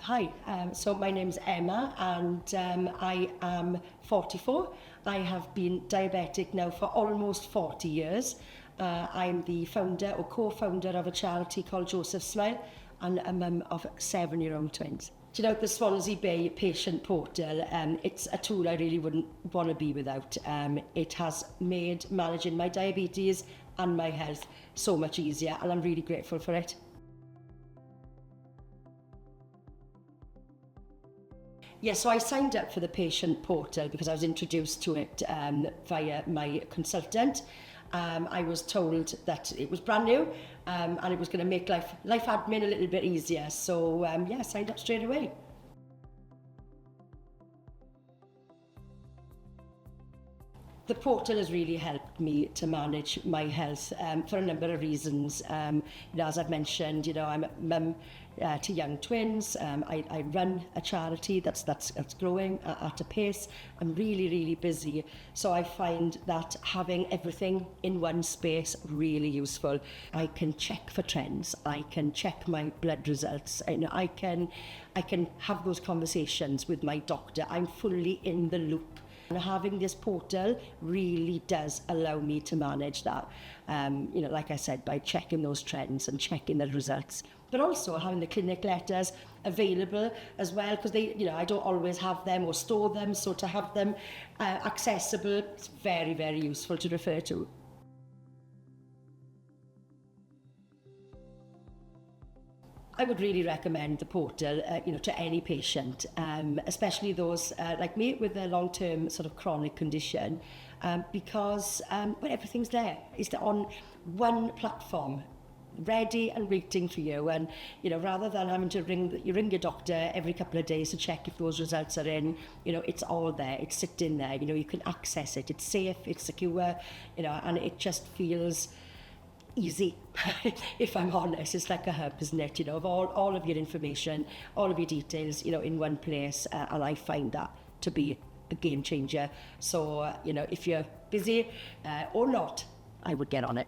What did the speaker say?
Hi, so my name's Emma and I am 44. I have been diabetic now for almost 40 years. I'm the founder or co-founder of a charity called Joseph Smile and a mum of 7-year-old twins. Do you know, the Swansea Bay patient portal, it's a tool I really wouldn't want to be without. It has made managing my diabetes and my health so much easier, and I'm really grateful for it. Yeah, so I signed up for the patient portal because I was introduced to it via my consultant. I was told that it was brand new and it was going to make life admin a little bit easier. So yeah, I signed up straight away. The portal has really helped me to manage my health for a number of reasons. As I've mentioned, I'm a mum to young twins. I run a charity that's growing at a pace. I'm really busy. So I find that having everything in one space really useful. I can check for trends. I can check my blood results. I can have those conversations with my doctor. I'm fully in the loop. And having this portal really does allow me to manage that, like I said, by checking those trends and checking the results. But also having the clinic letters available as well, because I don't always have them or store them, so to have them accessible, it's very useful to refer to. I would really recommend the portal, to any patient, especially those like me with a long-term sort of chronic condition, because everything's there. It's on one platform, ready and waiting for you. And rather than having to ring your doctor every couple of days to check if those results are in, it's all there. It's sitting there. You can access it. It's safe. It's secure. And it just feels easy. If I'm honest, it's like a hub, isn't it? Of all of your information, all of your details, in one place, and I find that to be a game changer. So if you're busy or not, I would get on it.